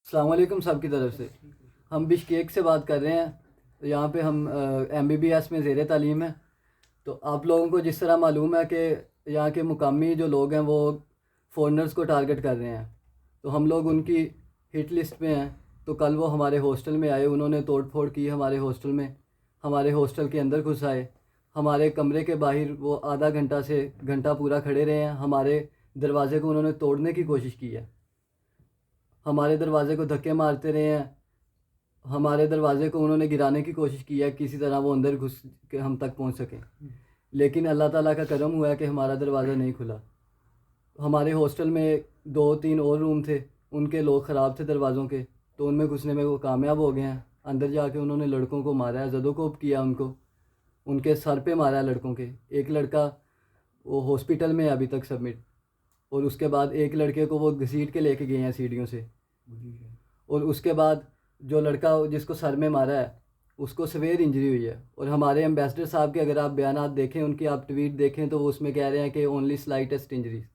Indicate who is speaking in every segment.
Speaker 1: अस्सलाम वालेकुम साहब की तरफ से। हम बिश्केक से बात कर रहे हैं। तो यहाँ पे हम MBBS में ज़ेर तालीम है। तो आप लोगों को जिस तरह मालूम है कि यहाँ के मुकामी जो लोग हैं वो फ़ॉरेनर्स को टारगेट कर रहे हैं, तो हम लोग उनकी हिट लिस्ट में हैं। तो कल वो हमारे हॉस्टल में आए, उन्होंने तोड़ फोड़ की हमारे हॉस्टल में, हमारे हॉस्टल के अंदर घुस आए। हमारे कमरे के बाहर वो आधा घंटा से घंटा पूरा खड़े रहे हैं। हमारे दरवाज़े को उन्होंने तोड़ने की कोशिश की है, हमारे दरवाज़े को धक्के मारते रहे हैं, हमारे दरवाज़े को उन्होंने गिराने की कोशिश की है, किसी तरह वो अंदर घुस के हम तक पहुंच सकें। लेकिन अल्लाह ताला का करम हुआ है कि हमारा दरवाज़ा नहीं खुला। हमारे हॉस्टल में 2-3 और रूम थे, उनके लॉक ख़राब थे दरवाज़ों के, तो उनमें घुसने में वो कामयाब हो गए हैं। अंदर जाके उन्होंने लड़कों को मारा है, ज़दोकोब किया उनको, उनके सर पे मारा है लड़कों के। एक लड़का वो हॉस्पिटल में है अभी तक सबमिट, और उसके बाद एक लड़के को वो घसीट के लेके गए हैं सीढ़ियों से। और उसके बाद जो लड़का जिसको सर में मारा है उसको सवेयर इंजरी हुई है। और हमारे एम्बेसडर साहब के अगर आप बयानात देखें, उनकी आप ट्वीट देखें, तो वो उसमें कह रहे हैं कि ओनली स्लाइटेस्ट इंजरीज,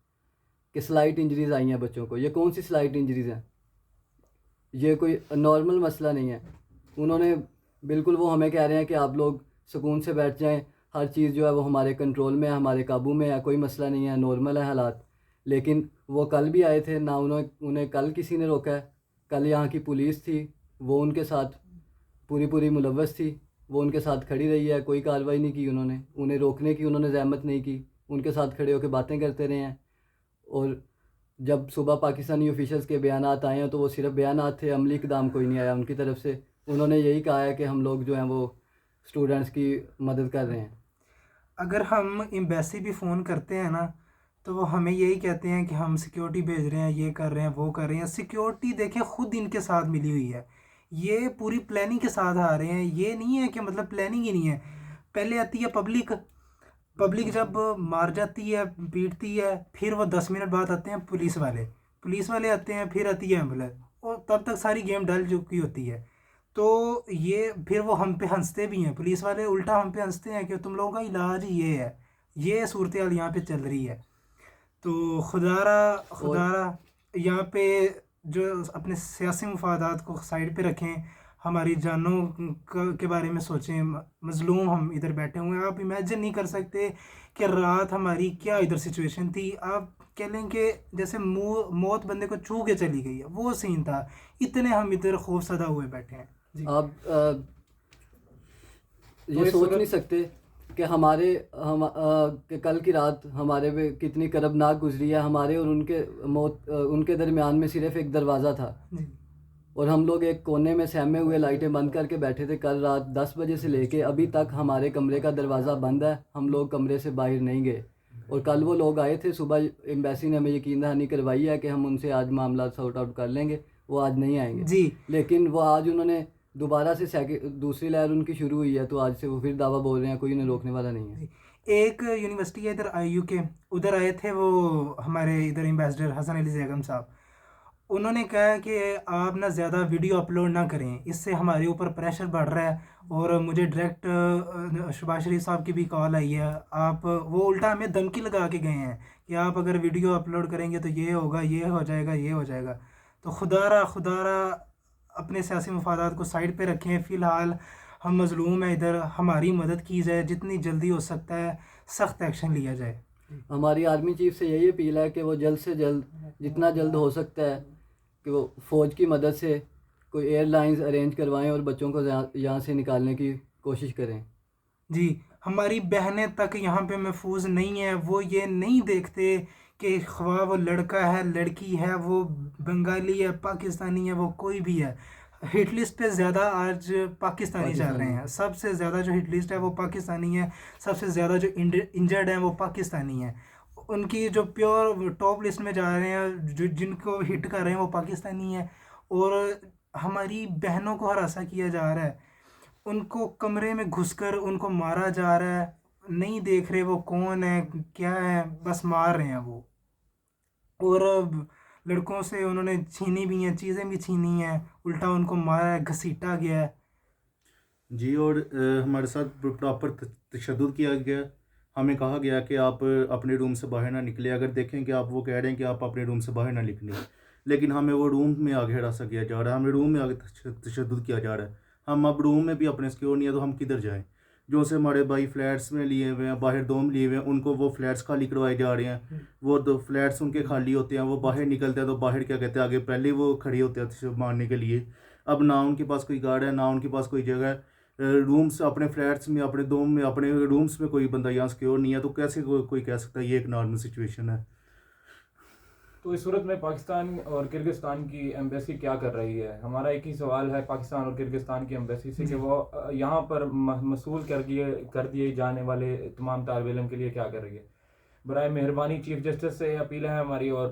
Speaker 1: कि स्लाइट इंजरीज़ आई हैं बच्चों को। ये कौन सी स्लाइट इंजरीज़ हैं? ये कोई नॉर्मल मसला नहीं है। उन्होंने बिल्कुल, वो हमें कह रहे हैं कि आप लोग सुकून से बैठ जाएं, हर चीज़ जो है वो हमारे कंट्रोल में है, हमारे काबू में है, कोई मसला नहीं है, नॉर्मल है हालात। लेकिन वो कल भी आए थे ना, उन्हें कल किसी ने रोका है। कल यहाँ की पुलिस थी, वो उनके साथ पूरी मुलव्वस थी, वो उनके साथ खड़ी रही है, कोई कार्रवाई नहीं की उन्होंने, उन्हें रोकने की उन्होंने ज़हमत नहीं की, उनके साथ खड़े होकर बातें करते रहे हैं। और जब सुबह पाकिस्तानी ऑफिशियल्स के बयानात आए हैं तो वो सिर्फ बयानात थे, अमली इकदाम कोई नहीं आया उनकी तरफ से। उन्होंने यही कहा है कि हम लोग जो हैं वो स्टूडेंट्स की मदद कर रहे हैं।
Speaker 2: अगर हम एम्बेसी भी फ़ोन करते हैं ना, तो वो हमें यही कहते हैं कि हम सिक्योरिटी भेज रहे हैं, ये कर रहे हैं, वो कर रहे हैं। सिक्योरिटी देखें खुद इनके साथ मिली हुई है, ये पूरी प्लानिंग के साथ आ रहे हैं। ये नहीं है कि मतलब प्लानिंग ही नहीं है। पहले आती है पब्लिक, पब्लिक जब मार जाती है, पीटती है, फिर वो 10 मिनट बाद आते हैं पुलिस वाले, पुलिस वाले आते हैं, फिर आती है एम्बुलेंस, और तब तक सारी गेम डल चुकी होती है। तो ये फिर वो हम पे हंसते भी हैं, पुलिस वाले उल्टा हम पे हंसते हैं कि तुम लोगों का इलाज ही ये है, ये सूरत हाल यहाँ पे चल रही है। तो खुदारा
Speaker 1: और
Speaker 2: खुदारा यहाँ पे जो अपने सियासी मफादात को साइड पे रखें, हमारी जानों के बारे में सोचें। मजलूम हम इधर बैठे हुए हैं, आप इमेजिन नहीं कर सकते कि रात हमारी क्या इधर सिचुएशन थी। आप कह लें कि जैसे मुँह मौत बंदे को छू के चली गई है, वो सीन था। इतने हम इधर खौफसदा हुए बैठे हैं जी।
Speaker 1: आप
Speaker 2: तो
Speaker 1: ये
Speaker 2: इस
Speaker 1: सोच नहीं
Speaker 2: सूरत
Speaker 1: सकते कि हमारे कि कल की रात हमारे पे कितनी करबनाक गुजरी है। हमारे और उनके दरमियान में सिर्फ एक दरवाज़ा था,
Speaker 2: जी
Speaker 1: और हम लोग एक कोने में सहमे हुए लाइटें बंद करके बैठे थे। कल रात 10 बजे से लेके अभी तक हमारे कमरे का दरवाज़ा बंद है, हम लोग कमरे से बाहर नहीं गए। और कल वो लोग आए थे सुबह, एम्बेसी ने हमें यकीन दहानी करवाई है कि हम उनसे आज मामला सॉर्ट आउट कर लेंगे, वो आज नहीं आएंगे।
Speaker 2: जी
Speaker 1: लेकिन वो आज उन्होंने दोबारा से दूसरी लहर उनकी शुरू हुई है, तो आज से वो फिर दावा बोल रहे हैं, कोई उन्हें रोकने वाला नहीं है।
Speaker 2: जी। एक यूनिवर्सिटी है इधर IU के, उधर आए थे वो हमारे इधर एम्बेसडर हसन अली जैगम साहब। उन्होंने कहा कि आप ना ज़्यादा वीडियो अपलोड ना करें, इससे हमारे ऊपर प्रेशर बढ़ रहा है। और मुझे डायरेक्ट शहबाज शरीफ साहब की भी कॉल आई है। आप वो उल्टा हमें धमकी लगा के गए हैं कि आप अगर वीडियो अपलोड करेंगे तो ये होगा, ये हो जाएगा, ये हो जाएगा। तो खुदारा खुदारा अपने सियासी मफादात को साइड पे रखें। फ़िलहाल हम मज़लूम हैं इधर, हमारी मदद की जाए, जितनी जल्दी हो सकता है सख्त एक्शन लिया जाए।
Speaker 1: हमारी आर्मी चीफ से यही अपील है कि वो जल्द से जल्द, जितना जल्द हो सकता है, कि वो फ़ौज की मदद से कोई एयरलाइंस अरेंज करवाएं और बच्चों को यहाँ से निकालने की कोशिश करें।
Speaker 2: जी, हमारी बहनें तक यहाँ पे महफूज नहीं है। वो ये नहीं देखते कि ख्वाह वो लड़का है, लड़की है, वो बंगाली है, पाकिस्तानी है, वो कोई भी है। हिट लिस्ट पे ज़्यादा आज पाकिस्तानी चल रहे
Speaker 1: पाकिस्तानी
Speaker 2: हैं। सबसे ज़्यादा जो हिट लिस्ट है वो पाकिस्तानी है। सबसे ज़्यादा जो इंजर्ड हैं वो पाकिस्तानी है। उनकी जो प्योर टॉप लिस्ट में जा रहे हैं, जो जिनको हिट कर रहे हैं वो पाकिस्तानी है। और हमारी बहनों को हरासा किया जा रहा है, उनको कमरे में घुसकर उनको मारा जा रहा है। नहीं देख रहे वो कौन है, क्या है, बस मार रहे हैं वो। और अब लड़कों से उन्होंने छीनी भी हैं, चीज़ें भी छीनी हैं, उल्टा उनको मारा है, घसीटा गया है।
Speaker 3: जी। और हमारे साथ प्रॉपर तशद्दुद किया गया। हमें कहा गया कि आप अपने रूम से बाहर ना निकले। अगर देखें कि आप वो कह रहे हैं कि आप अपने रूम से बाहर ना निकलें, लेकिन हमें वो रूम में आगे हिरासा किया जा रहा है, हमें रूम में आगे तशद्दुद किया जा रहा है। हम अब रूम में भी अपने सिक्योर नहीं है, तो हम किधर जाएं? जो से हमारे भाई फ्लैट्स में लिए हुए हैं, बाहर डोम लिए हुए हैं, उनको वो फ्लैट्स खाली करवाए जा रहे हैं। वो दो फ्लैट्स उनके खाली होते हैं, वो बाहर निकलते हैं तो बाहर क्या कहते हैं, आगे पहले ही वो खड़े होते हैं मारने के लिए। अब ना उनके पास कोई गार्ड है, ना उनके पास कोई जगह है। रूम्स अपने फ्लैट्स में, अपने डोम में, अपने रूम्स में कोई बंदा यहाँ सिक्योर नहीं है, तो कैसे कोई कह सकता है ये एक नॉर्मल सिचुएशन है?
Speaker 4: तो इस सूरत में पाकिस्तान और किर्गिस्तान की एम्बेसी क्या कर रही है? हमारा एक ही सवाल है पाकिस्तान और किर्गिस्तान की एम्बेसी से कि वो यहाँ पर मसूल कर दिए जाने वाले तमाम तालिब इल्म के लिए क्या कर रही है। बराए मेहरबानी चीफ जस्टिस से अपील है हमारी, और